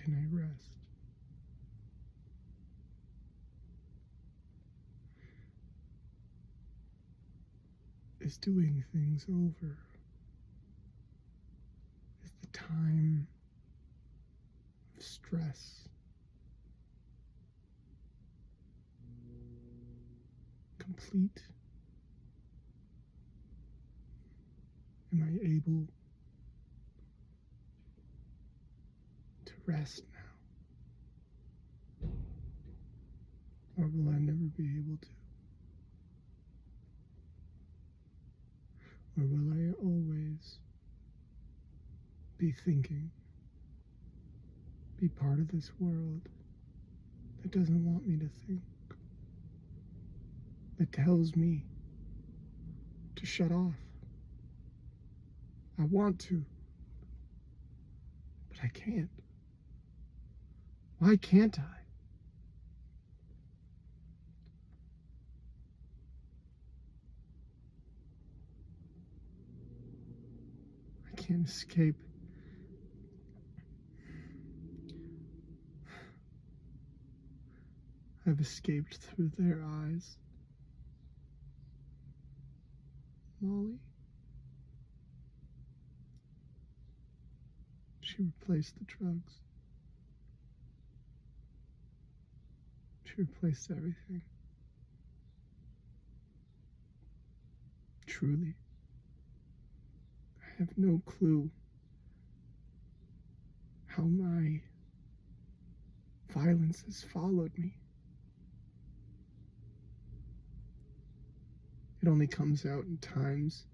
can I rest? Is doing things over? Is the time of stress complete? Am I able to rest now? Or will I never be able to? Or will I always be thinking, be part of this world that doesn't want me to think, that tells me to shut off? I want to, but I can't. Why can't I? I can't escape. I've escaped through their eyes. Molly? She replaced the drugs. She replaced everything. Truly, I have no clue how my violence has followed me. It only comes out in times,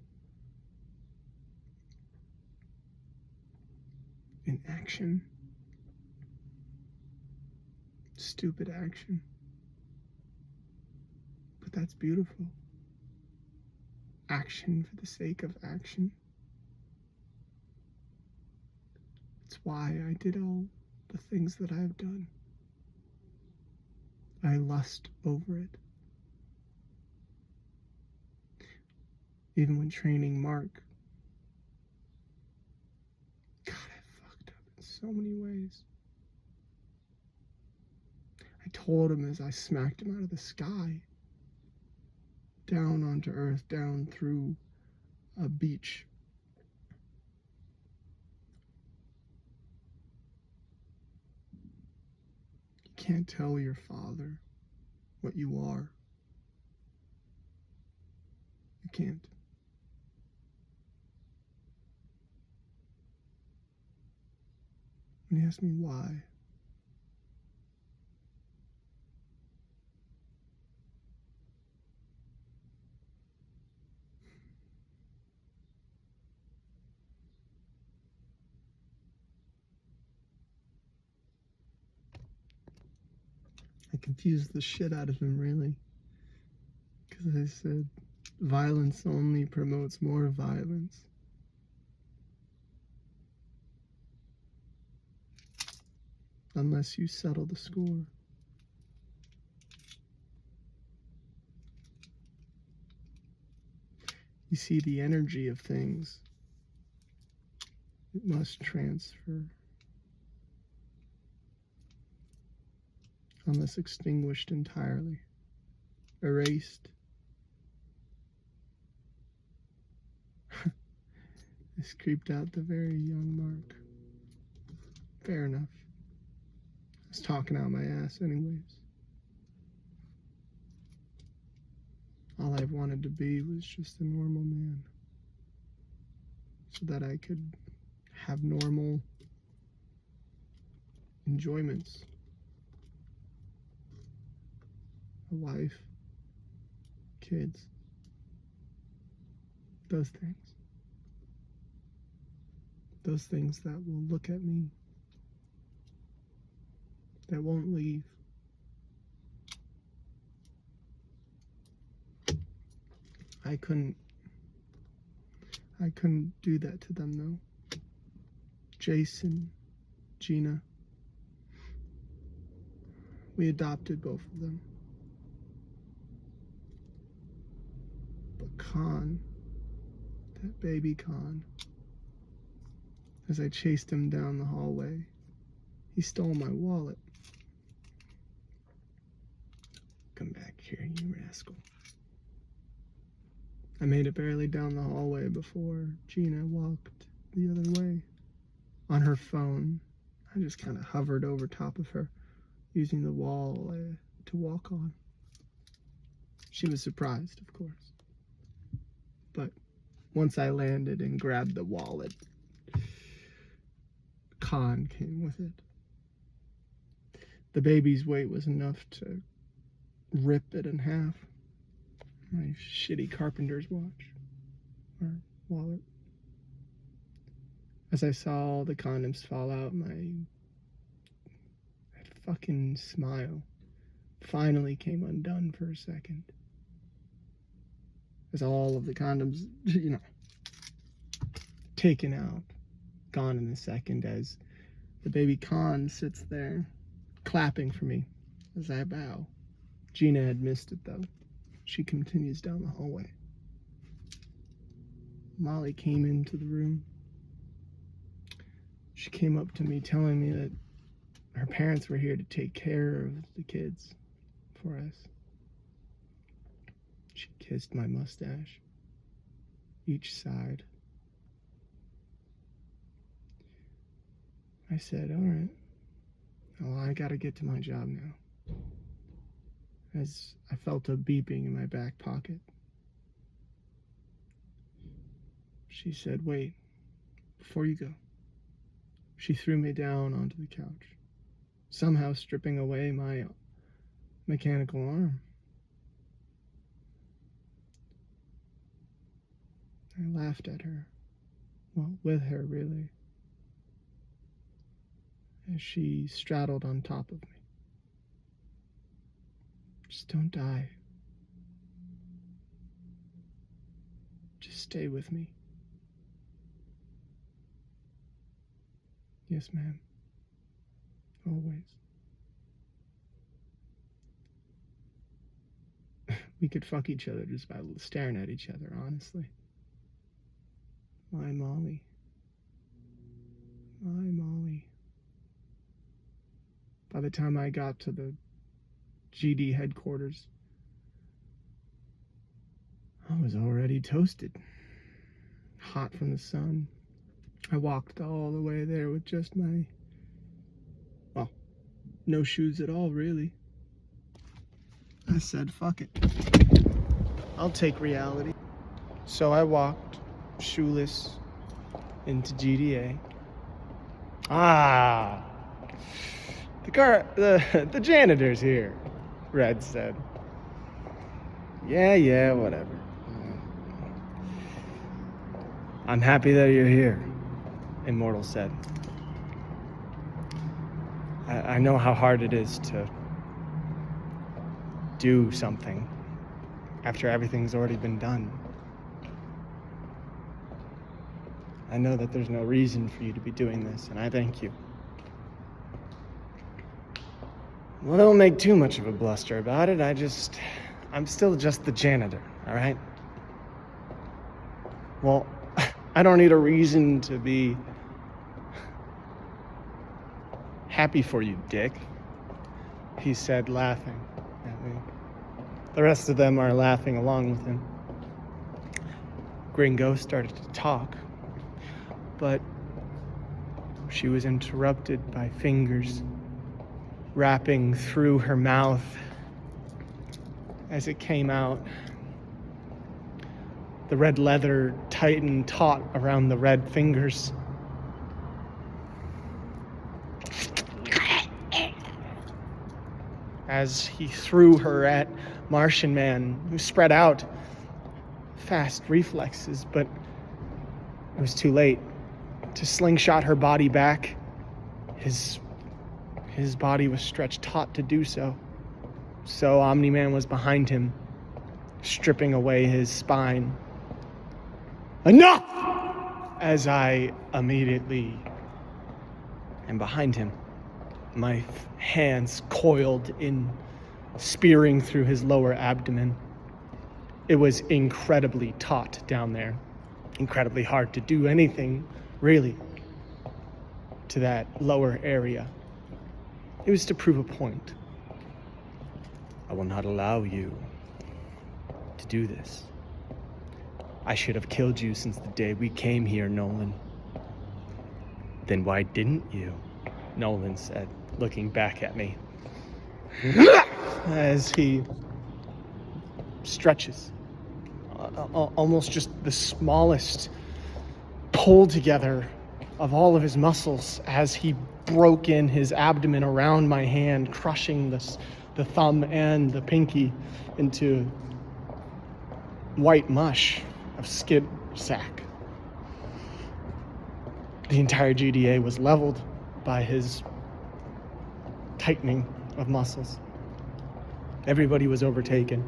in action, stupid action. But that's beautiful. Action for the sake of action. It's why I did all the things that I've done. I lust over it. Even when training Mark, God, I fucked up in so many ways. I told him as I smacked him out of the sky, down onto earth, down through a beach. You can't tell your father what you are. You can't. And he asked me why. I confused the shit out of him, really. Because I said, violence only promotes more violence. Unless you settle the score. You see the energy of things. It must transfer. Unless extinguished entirely. Erased. This creeped out the very young Mark. Fair enough. I was talking out my ass anyways. All I wanted to be was just a normal man. So that I could have normal enjoyments. A wife, kids, those things. Those things that will look at me, that won't leave. I couldn't do that to them though. Jason, Gina, we adopted both of them. But Khan, that baby Khan, as I chased him down the hallway, He stole my wallet. Come back here, you rascal. I made it barely down the hallway before Gina walked the other way. On her phone, I just kind of hovered over top of her, using the wall to walk on. She was surprised, of course. But once I landed and grabbed the wallet, Con came with it. The baby's weight was enough to rip it in half. My shitty carpenter's watch, or wallet. As I saw all the condoms fall out, that fucking smile finally came undone for a second. As all of the condoms, taken out, gone in a second, as the baby Con sits there, clapping for me as I bow. Gina had missed it, though. She continues down the hallway. Molly came into the room. She came up to me telling me that her parents were here to take care of the kids for us. She kissed my mustache, each side. I said, all right, well, I gotta get to my job now. As I felt a beeping in my back pocket. She said, wait, before you go. She threw me down onto the couch, somehow stripping away my mechanical arm. I laughed at her, well, with her really, as she straddled on top of me. Just don't die. Just stay with me. Yes, ma'am. Always. We could fuck each other just by staring at each other, honestly. My Molly. My Molly. By the time I got to the GD headquarters, I was already toasted, hot from the sun. I walked all the way there with just no shoes at all, really. I said, fuck it. I'll take reality. So I walked, shoeless, into GDA. The janitor's here, Red said. Yeah, whatever. I'm happy that you're here, Immortal said. I know how hard it is to do something after everything's already been done. I know that there's no reason for you to be doing this, and I thank you. Well, don't make too much of a bluster about it. I'm still just the janitor, all right? Well, I don't need a reason to be happy for you, dick, he said, laughing at me. The rest of them are laughing along with him. Gringo started to talk, but she was interrupted by fingers wrapping through her mouth as it came out. The red leather tightened taut around the red fingers. As he threw her at Martian Man, who spread out, fast reflexes, but it was too late to slingshot her body back. His body was stretched taut to do so. So Omni-Man was behind him, stripping away his spine. Enough! As I immediately am behind him, my hands coiled in, spearing through his lower abdomen. It was incredibly taut down there, incredibly hard to do anything, really, to that lower area. It was to prove a point. I will not allow you to do this. I should have killed you since the day we came here, Nolan. Then why didn't you? Nolan said, looking back at me. As he stretches, almost just the smallest pull together of all of his muscles as he broke in his abdomen around my hand, crushing the thumb and the pinky into white mush of skid sack. The entire GDA was leveled by his tightening of muscles. Everybody was overtaken,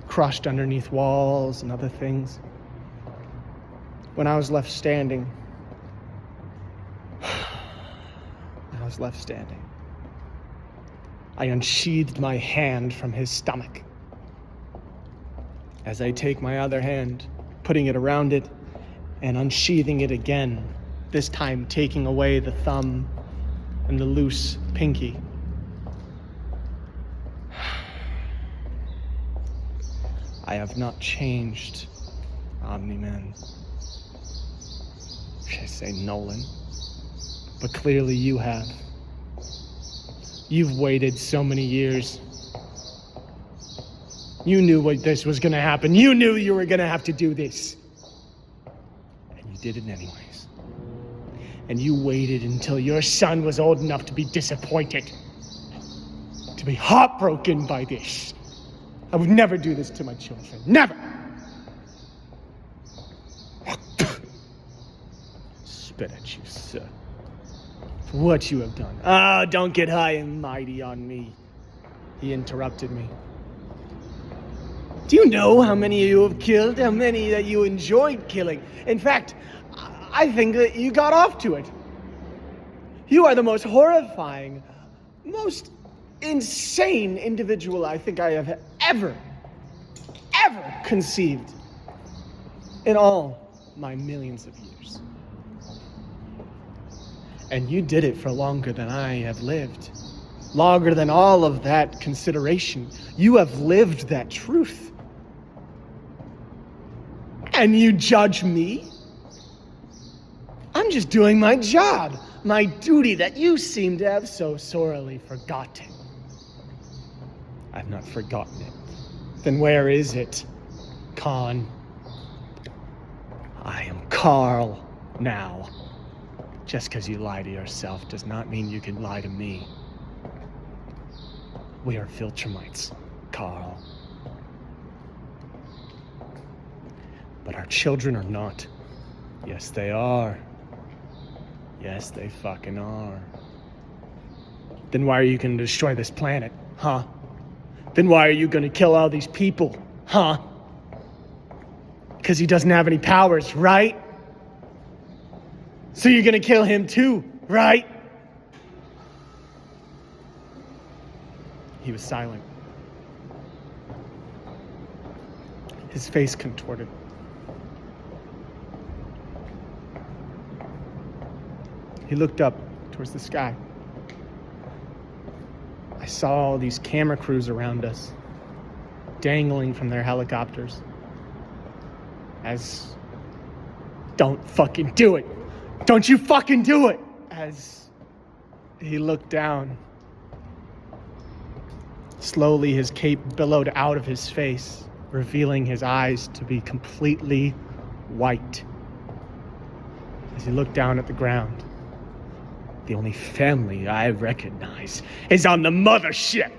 crushed underneath walls and other things. When I was left standing, I unsheathed my hand from his stomach. As I take my other hand, putting it around it, and unsheathing it again, this time taking away the thumb and the loose pinky. I have not changed, Omniman. Should I say Nolan? But clearly you have. You've waited so many years. You knew what this was gonna happen. You knew you were gonna have to do this. And you did it anyways. And you waited until your son was old enough to be disappointed. To be heartbroken by this. I would never do this to my children. Never! Spit at you, sir. For what you have done. Ah, don't get high and mighty on me. He interrupted me. Do you know how many you have killed? How many that you enjoyed killing? In fact, I think that you got off to it. You are the most horrifying, most insane individual I think I have ever conceived in all my millions of years. And you did it for longer than I have lived. Longer than all of that consideration. You have lived that truth. And you judge me? I'm just doing my job, my duty that you seem to have so sorely forgotten. I've not forgotten it. Then where is it, Khan? I am Carl now. Just because you lie to yourself does not mean you can lie to me. We are Viltrumites, Carl. But our children are not. Yes, they are. Yes, they fucking are. Then why are you going to destroy this planet, huh? Then why are you going to kill all these people, huh? Because he doesn't have any powers, right? So you're going to kill him too, right? He was silent. His face contorted. He looked up towards the sky. I saw all these camera crews around us, dangling from their helicopters. As, don't fucking do it. Don't you fucking do it. As he looked down, slowly his cape billowed out of his face, revealing his eyes to be completely white. As he looked down at the ground, the only family I recognize is on the mothership.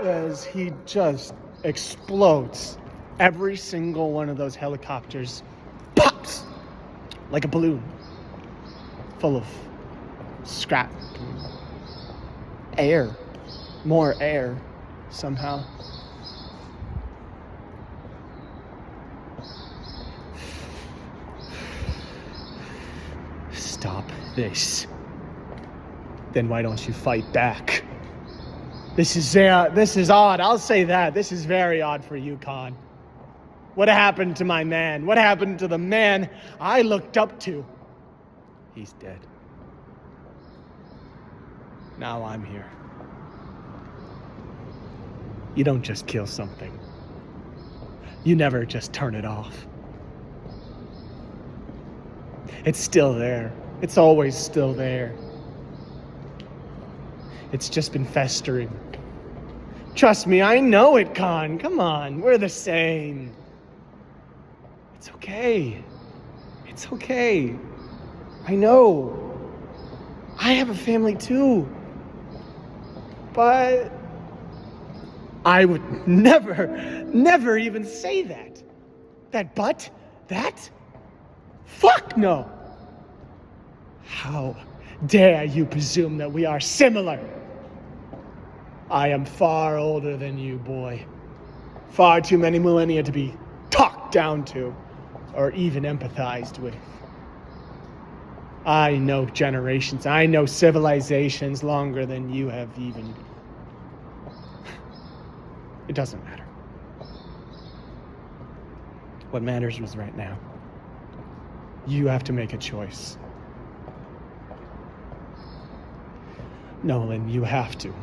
As he just explodes, every single one of those helicopters pops like a balloon full of scrap, air, more air somehow. Stop this. Then why don't you fight back? This is odd. I'll say that. This is very odd for you, Khan. What happened to my man? What happened to the man I looked up to? He's dead. Now I'm here. You don't just kill something. You never just turn it off. It's still there. It's always still there. It's just been festering. Trust me, I know it, Khan. Come on, we're the same. It's okay. It's okay. I know. I have a family too. But I would never even say that. That? Fuck no. How dare you presume that we are similar? I am far older than you, boy. Far too many millennia to be talked down to or even empathized with. I know generations, I know civilizations longer than you have even. It doesn't matter. What matters was right now. You have to make a choice. Nolan, you have to.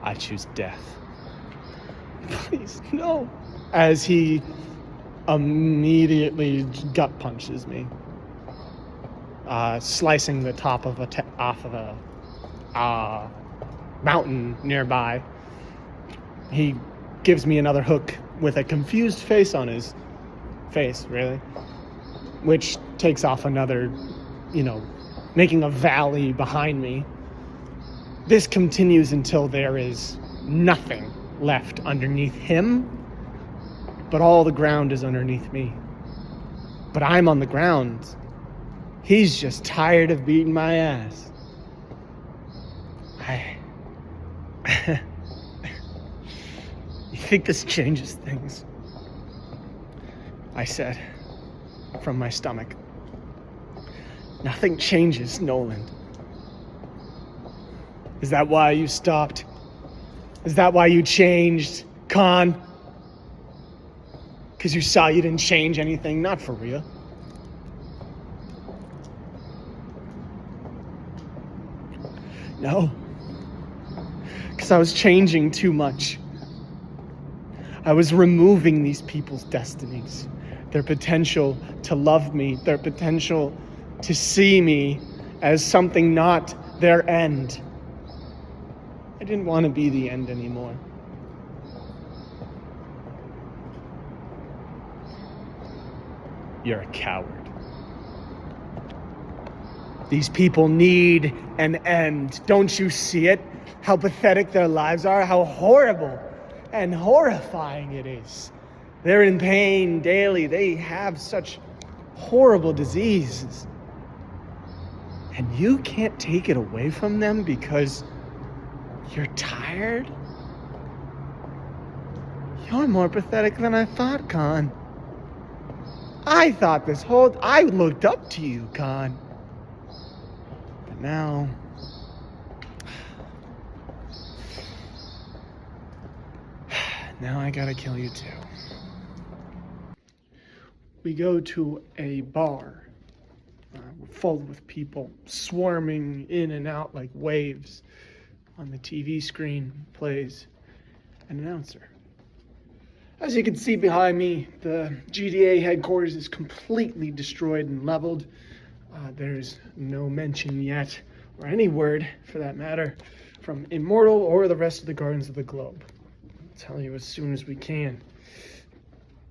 I choose death. Please, no. As he immediately gut punches me, slicing the top of off of a mountain nearby. He gives me another hook with a confused face on his face, really, which takes off another, making a valley behind me. This continues until there is nothing left underneath him, but all the ground is underneath me. But I'm on the ground. He's just tired of beating my ass. You think this changes things? I said, from my stomach. Nothing changes, Nolan. Is that why you stopped? Is that why you changed, Khan? Because you saw you didn't change anything? Not for real. No. Because I was changing too much. I was removing these people's destinies, their potential to love me, their potential to see me as something not their end. I didn't want to be the end anymore. You're a coward. These people need an end. Don't you see it? How pathetic their lives are, how horrible and horrifying it is. They're in pain daily. They have such horrible diseases. And you can't take it away from them because you're tired? You're more pathetic than I thought, Khan. I looked up to you, Khan. But now I gotta kill you too. We go to a bar full with people swarming in and out like waves. On the TV screen plays an announcer. As you can see behind me, the GDA headquarters is completely destroyed and leveled. There's no mention yet, or any word for that matter, from Immortal or the rest of the Guardians of the Globe. I'll tell you as soon as we can.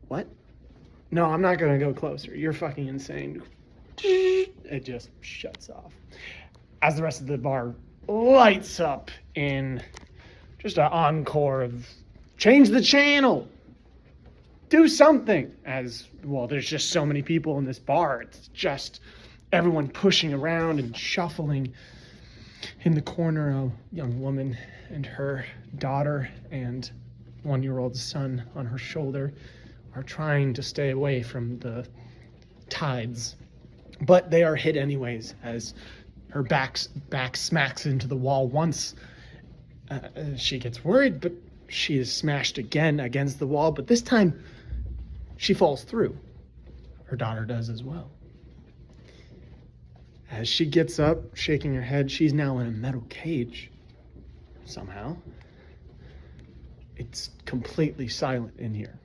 What? No, I'm not gonna go closer. You're fucking insane. It just shuts off. As the rest of the bar lights up in just an encore of change the channel. Do something. As well, there's just so many people in this bar. It's just everyone pushing around and shuffling. In the corner, a young woman and her daughter and 1-year-old son on her shoulder are trying to stay away from the tides. But they are hit anyways, as her back smacks into the wall once. She gets worried, but she is smashed again against the wall. But this time, she falls through. Her daughter does as well. As she gets up, shaking her head, she's now in a metal cage. Somehow. It's completely silent in here.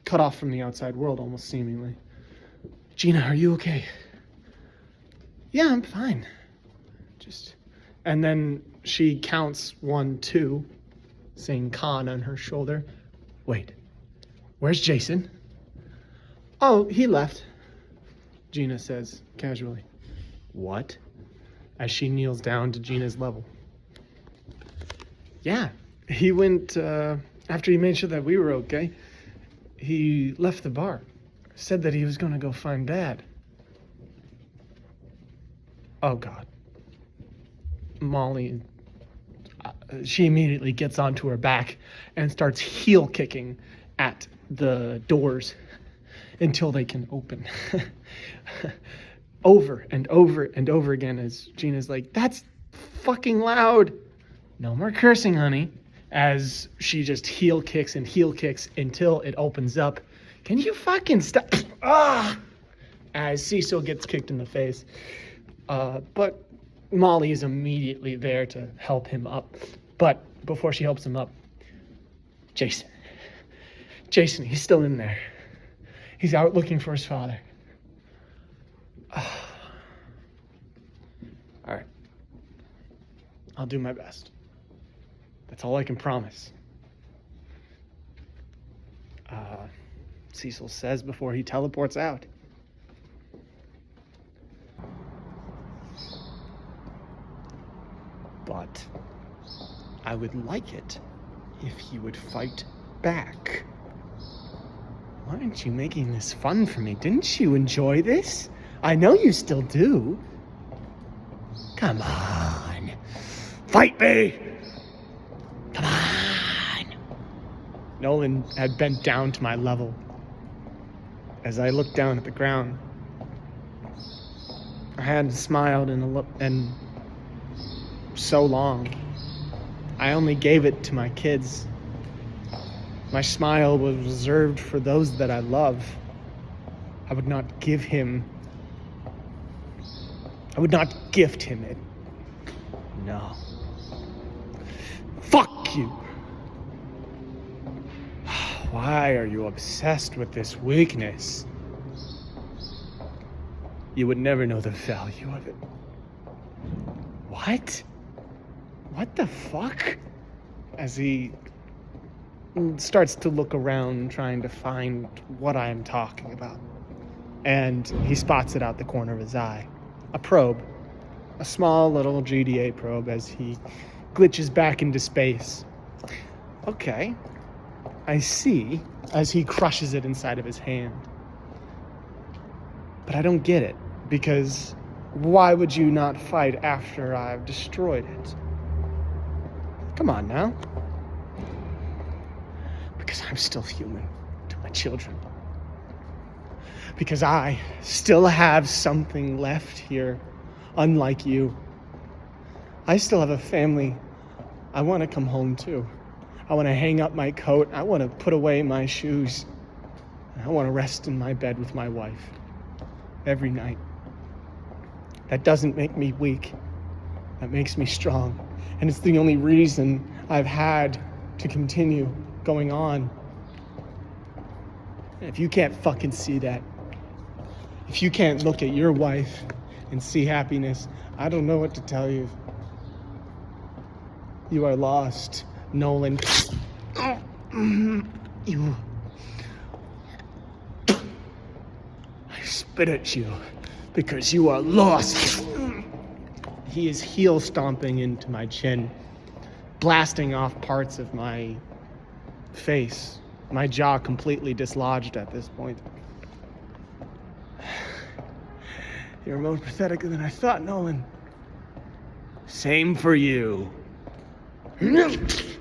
Cut off from the outside world, almost seemingly. Gina, are you okay? Yeah, I'm fine. And then she counts 1, 2, saying Khan on her shoulder. Wait, where's Jason? Oh, he left, Gina says casually. What? As she kneels down to Gina's level. Yeah, he went, after he made sure that we were okay, he left the bar. Said that he was gonna go find Dad. Oh, God. Molly, she immediately gets onto her back and starts heel kicking at the doors until they can open. Over and over and over again as Gina's like, that's fucking loud. No more cursing, honey. As she just heel kicks until it opens up. Can you fucking stop? As Cecil gets kicked in the face. But Molly is immediately there to help him up. But before she helps him up, Jason, he's still in there. He's out looking for his father. All right. I'll do my best. That's all I can promise. Cecil says before he teleports out. But I would like it if he would fight back. Why aren't you making this fun for me? Didn't you enjoy this? I know you still do. Come on. Fight me! Come on! Nolan had bent down to my level. As I looked down at the ground, I hadn't smiled in so long. I only gave it to my kids. My smile was reserved for those that I love. I would not gift him it. No. Fuck you! Why are you obsessed with this weakness? You would never know the value of it. What? What the fuck? As he starts to look around, trying to find what I am talking about. And he spots it out the corner of his eye. A probe. A small little GDA probe as he glitches back into space. Okay. I see, as he crushes it inside of his hand. But I don't get it, because why would you not fight after I've destroyed it? Come on now. Because I'm still human to my children. Because I still have something left here, unlike you. I still have a family I want to come home to. I want to hang up my coat. I want to put away my shoes. I want to rest in my bed with my wife every night. That doesn't make me weak. That makes me strong. And it's the only reason I've had to continue going on. And if you can't fucking see that, if you can't look at your wife and see happiness, I don't know what to tell you. You are lost, Nolan. You. I spit at you because you are lost. He is heel stomping into my chin, blasting off parts of my face, my jaw completely dislodged at this point. You're more pathetic than I thought, Nolan. Same for you.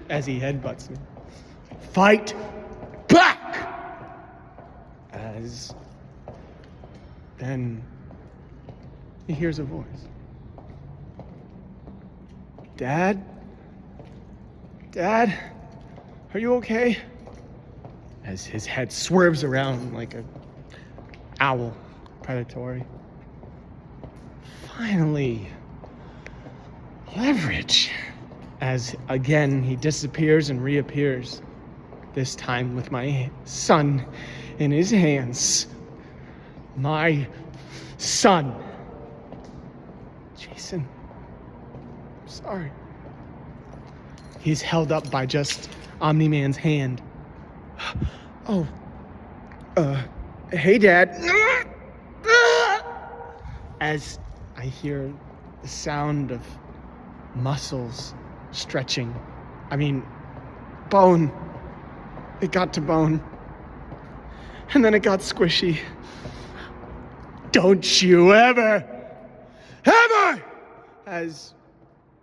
As he headbutts me. Fight back! As then he hears a voice. Dad? Dad? Are you okay? As his head swerves around like a owl, predatory. Finally. Leverage. As again he disappears and reappears. This time with my son in his hands. My son. Jason. I'm sorry. He's held up by just Omni-Man's hand. Oh. Hey, Dad. As I hear the sound of muscles stretching. I mean, bone. It got to bone. And then it got squishy. Don't you ever, as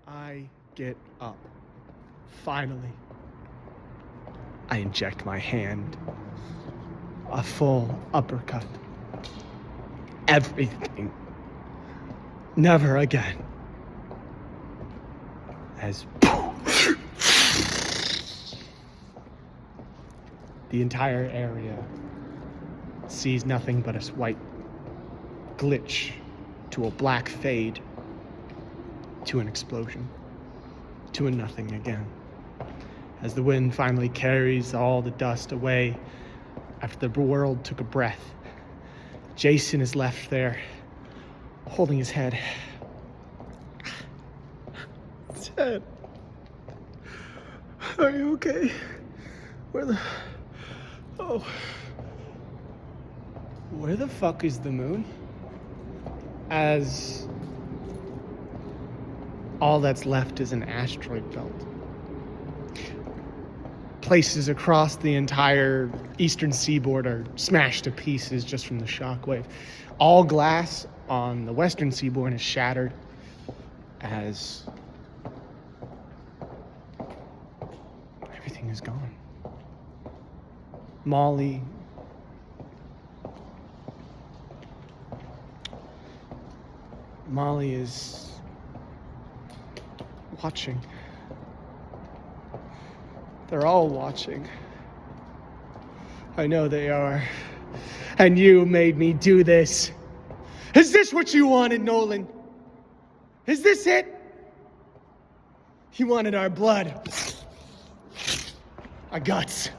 I get up. Finally, I inject my hand. A full uppercut. Everything. Never again. As the entire area sees nothing but a white glitch to a black fade to an explosion to a nothing again. As the wind finally carries all the dust away after the world took a breath, Jason is left there holding his head. Dad, are you okay? Where the fuck is the moon? As all that's left is an asteroid belt. Places across the entire eastern seaboard are smashed to pieces just from the shockwave. All glass on the western seaboard is shattered as everything is gone. Molly is watching. They're all watching. I know they are. And you made me do this. Is this what you wanted, Nolan? Is this it? You wanted our blood, our guts,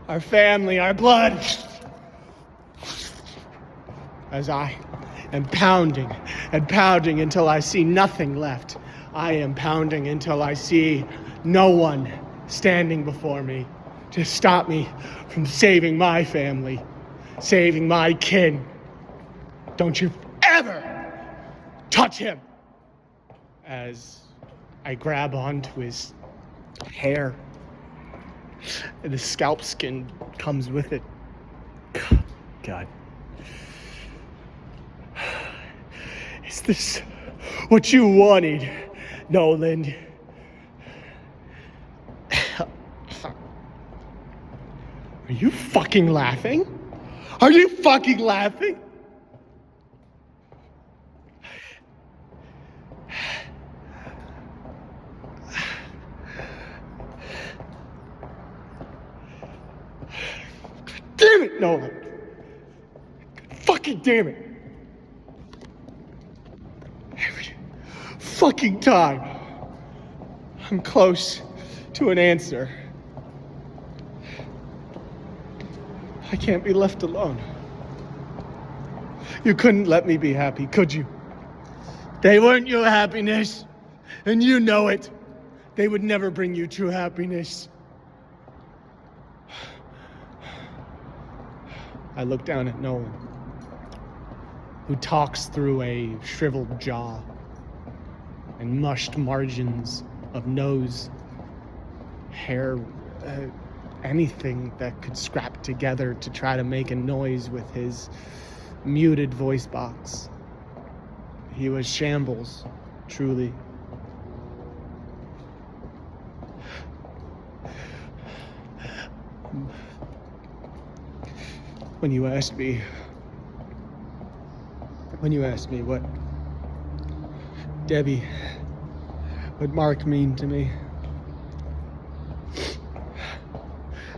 our family, our blood. As I am pounding and pounding until I see nothing left. I am pounding until I see no one standing before me to stop me from saving my family, saving my kin. Don't you ever touch him! As I grab onto his hair, and the scalp skin comes with it. God. Is this what you wanted, Nolan? Are you fucking laughing? Are you fucking laughing? Damn it, Nolan. Fucking damn it. Every fucking time I'm close to an answer, I can't be left alone. You couldn't let me be happy, could you? They weren't your happiness, and you know it. They would never bring you true happiness. I look down at Nolan, who talks through a shriveled jaw and mushed margins of nose, hair, anything that could scrap together to try to make a noise with his muted voice box. He was shambles, truly. When you asked me what Debbie, what Mark mean to me,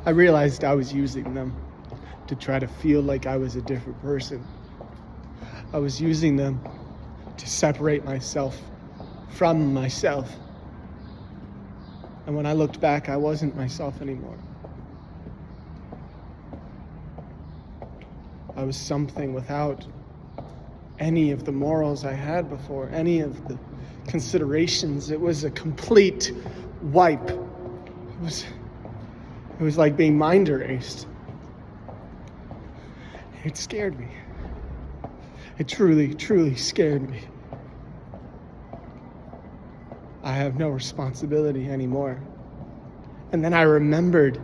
I realized I was using them to try to feel like I was a different person. I was using them to separate myself from myself. And when I looked back, I wasn't myself anymore. I was something without any of the morals I had before, any of the considerations. It was a complete wipe. It was like being mind erased. It scared me. It truly, truly scared me. I have no responsibility anymore. And then I remembered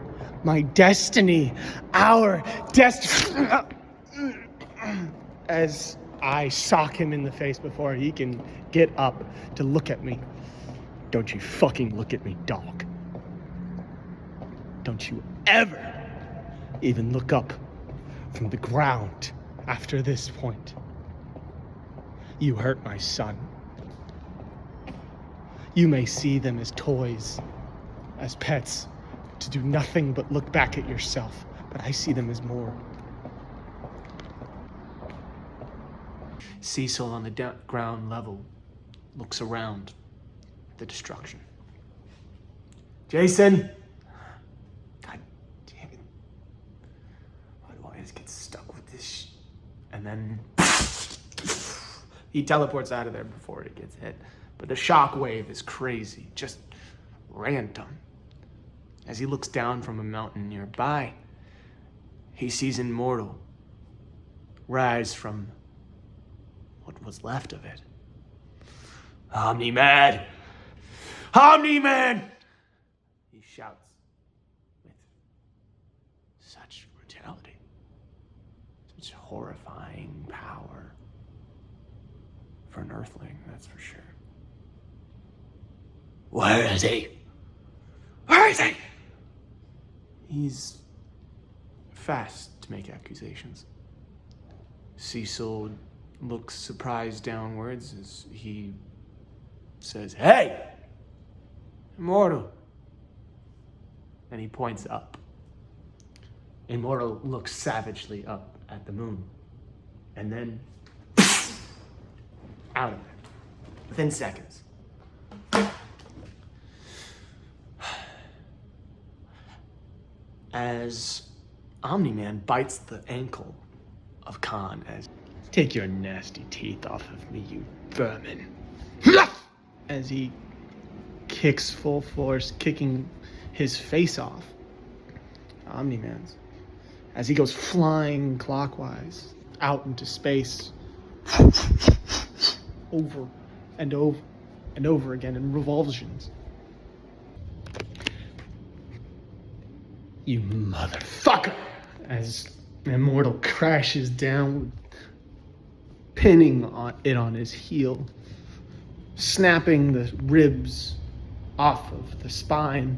my destiny, our destiny, as I sock him in the face before he can get up to look at me. Don't you fucking look at me, dog. Don't you ever even look up from the ground after this point. You hurt my son. You may see them as toys, as pets, to do nothing but look back at yourself, but I see them as more. Cecil on the ground level looks around the destruction. Jason! God damn it. Why do I always get stuck with this And then he teleports out of there before it gets hit. But the shock wave is crazy, just random. As he looks down from a mountain nearby, he sees Immortal rise from what was left of it. Omniman! Omniman! He shouts with such brutality, such horrifying power for an Earthling, that's for sure. Where is he? Where is he? He's fast to make accusations. Cecil looks surprised downwards as he says, "Hey, Immortal." And he points up. Immortal looks savagely up at the moon. And then out of it. Within seconds. As Omniman bites the ankle of Khan as, "Take your nasty teeth off of me, you vermin." As he kicks full force, kicking his face off. Omniman's. As he goes flying clockwise out into space. Over and over and over again in revulsions. "You motherfucker!" As Immortal crashes down, pinning it on his heel, snapping the ribs off of the spine,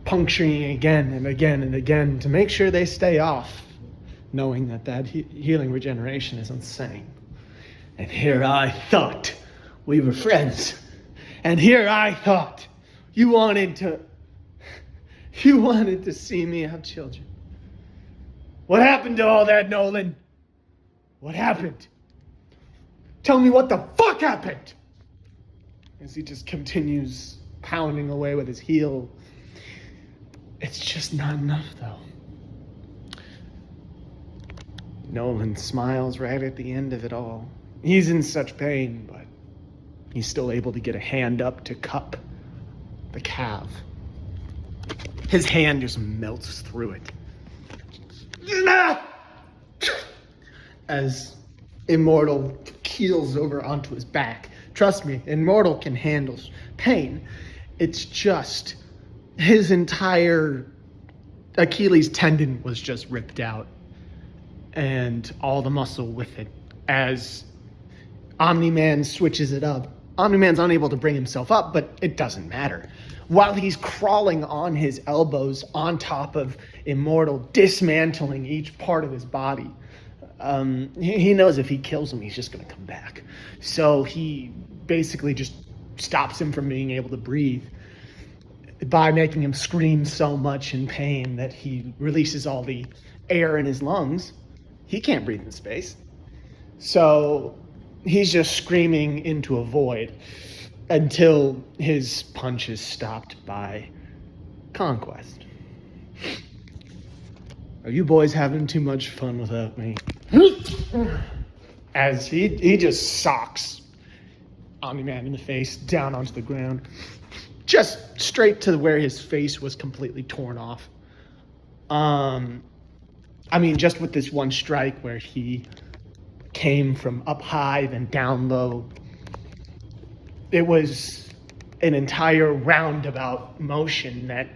puncturing again and again and again to make sure they stay off, knowing that healing regeneration is insane. And here I thought we were friends. And here I thought you wanted to see me have children. What happened to all that, Nolan? What happened? Tell me what the fuck happened? As he just continues pounding away with his heel. It's just not enough, though. Nolan smiles right at the end of it all. He's in such pain, but he's still able to get a hand up to cup the calf. His hand just melts through it. As Immortal keels over onto his back. Trust me, Immortal can handle pain. It's just his entire Achilles tendon was just ripped out. And all the muscle with it. As Omni-Man switches it up. Omni-Man's unable to bring himself up, but it doesn't matter. While he's crawling on his elbows on top of Immortal, dismantling each part of his body. He knows if he kills him, he's just going to come back. So he basically just stops him from being able to breathe by making him scream so much in pain that he releases all the air in his lungs. He can't breathe in space. So he's just screaming into a void until his punch is stopped by Conquest. Are you boys having too much fun without me? As he just socks Omni-Man in the face, down onto the ground. Just straight to where his face was completely torn off. Just with this one strike where he came from up high, then down low. It was an entire roundabout motion that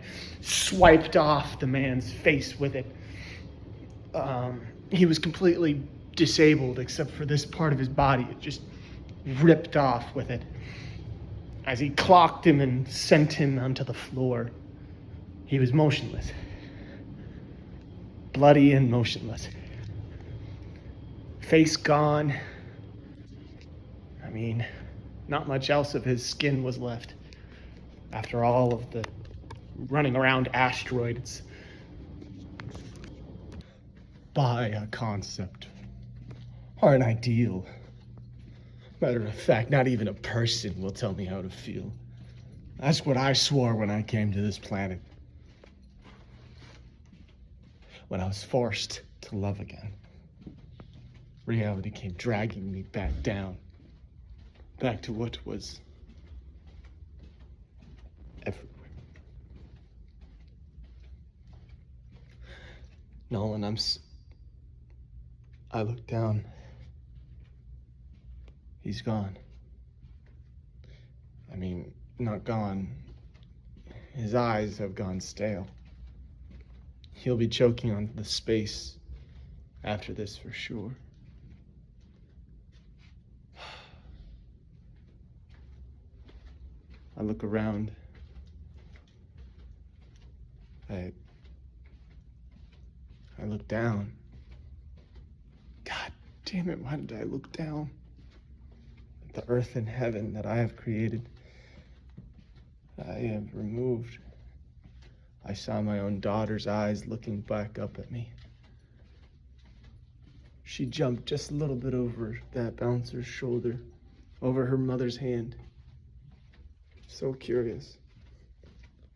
swiped off the man's face with it. He was completely disabled except for this part of his body. It just ripped off with it. As he clocked him and sent him onto the floor, he was motionless. Bloody and motionless. Face gone. Not much else of his skin was left after all of the running around asteroids. By a concept or an ideal. Matter of fact, not even a person will tell me how to feel. That's what I swore when I came to this planet. When I was forced to love again. Reality came dragging me back down. Back to what was everywhere. Nolan, I look down. He's gone. Not gone. His eyes have gone stale. He'll be choking on the space after this for sure. I look around. I look down. God damn it, why did I look down? At the earth and heaven that I have created, I have removed. I saw my own daughter's eyes looking back up at me. She jumped just a little bit over that bouncer's shoulder, over her mother's hand. So curious,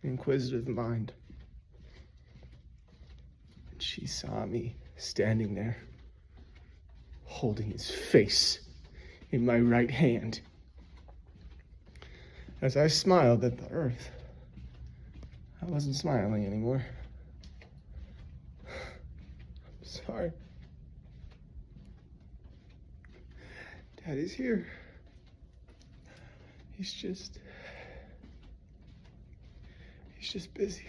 inquisitive mind. And she saw me standing there, holding his face in my right hand. As I smiled at the earth, I wasn't smiling anymore. I'm sorry. Daddy's here. He's just busy.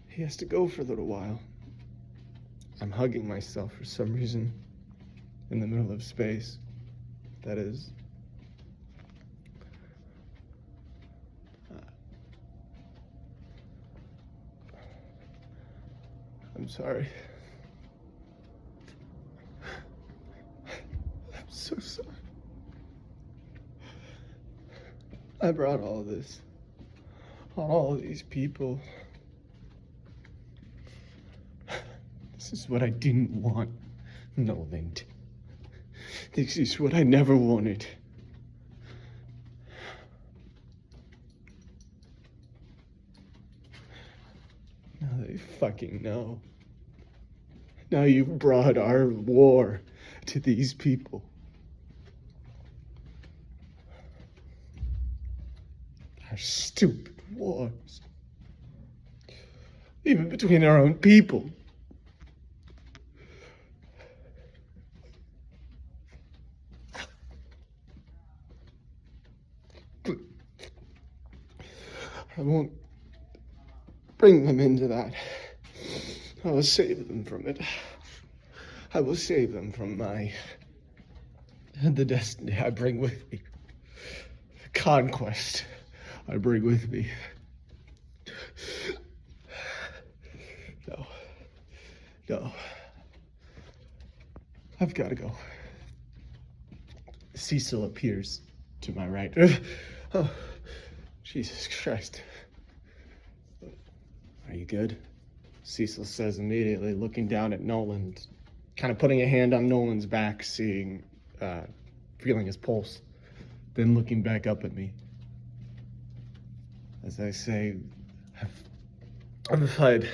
He has to go for a little while. I'm hugging myself for some reason in the middle of space. That is. I'm sorry. I'm so sorry. I brought all of this on all of these people. This is what I didn't want, Nolan. This is what I never wanted. Now they fucking know. Now you've brought our war to these people. Our stupid wars. Even between our own people. I won't bring them into that. I will save them from it. I will save them from the destiny I bring with me. The conquest I bring with me. No. I've got to go. Cecil appears to my right. Oh, Jesus Christ. Are you good? Cecil says immediately, looking down at Nolan, kind of putting a hand on Nolan's back, feeling his pulse, then looking back up at me. As I say, I'm afraid.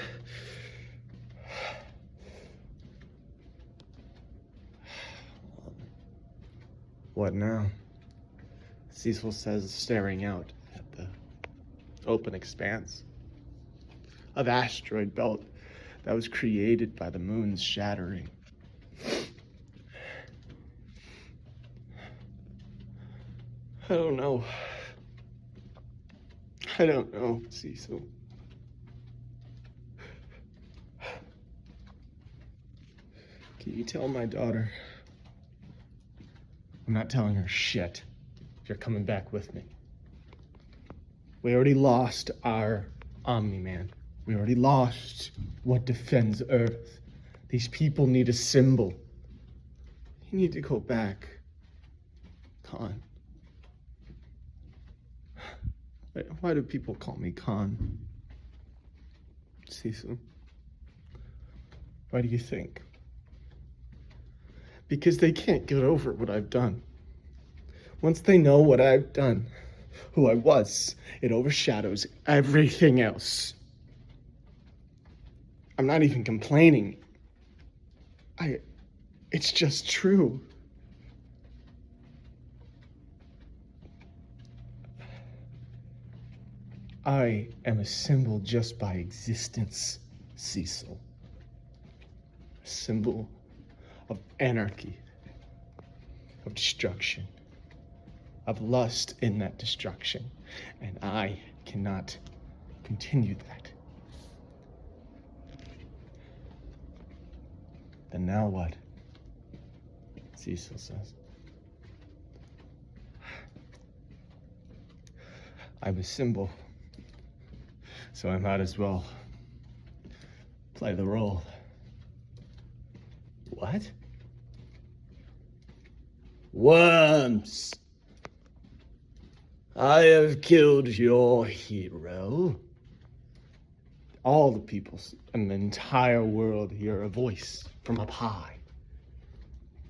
What now? Cecil says, staring out at the open expanse of asteroid belt that was created by the moon's shattering. I don't know. I don't know, Cecil. Can you tell my daughter? I'm not telling her shit. You're coming back with me. We already lost our omniman. We already lost what defends Earth. These people need a symbol. You need to go back. Khan. Why do people call me Khan? Cecil? Why do you think? Because they can't get over what I've done. Once they know what I've done, who I was, it overshadows everything else. I'm not even complaining. It's just true. I am a symbol just by existence, Cecil. A symbol of anarchy, of destruction, of lust in that destruction, and I cannot continue that. Then now what? Cecil says. I'm a symbol, so I might as well play the role. What? Worms! I have killed your hero. All the people in the entire world hear a voice from up high,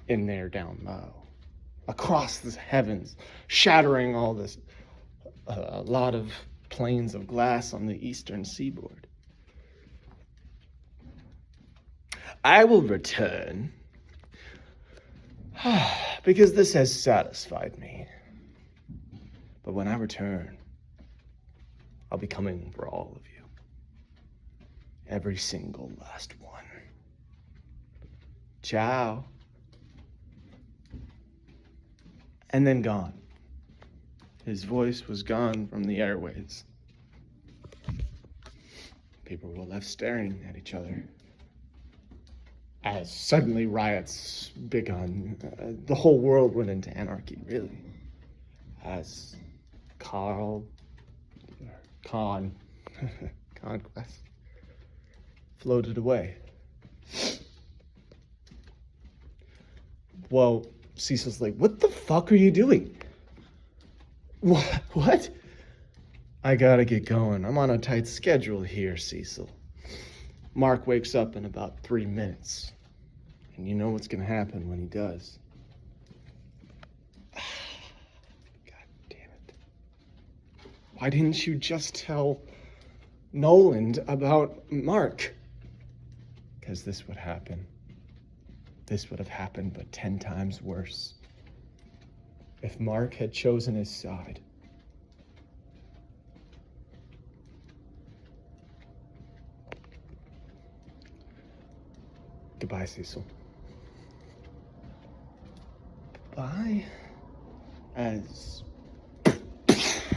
in there down low, across the heavens, shattering all this, a lot of planes of glass on the eastern seaboard. I will return, because this has satisfied me. But when I return, I'll be coming for all of you. Every single last one. Ciao. And then gone. His voice was gone from the airways. People were left staring at each other. As suddenly riots begun, the whole world went into anarchy, really. As conquest floated away. Well, Cecil's like, what the fuck are you doing? What? I gotta get going. I'm on a tight schedule here, Cecil. Mark wakes up in about 3 minutes. And you know what's gonna happen when he does. God damn it. Why didn't you just tell Nolan about Mark? Because this would happen. This would have happened, but 10 times worse. If Mark had chosen his side. Goodbye, Cecil. Goodbye. As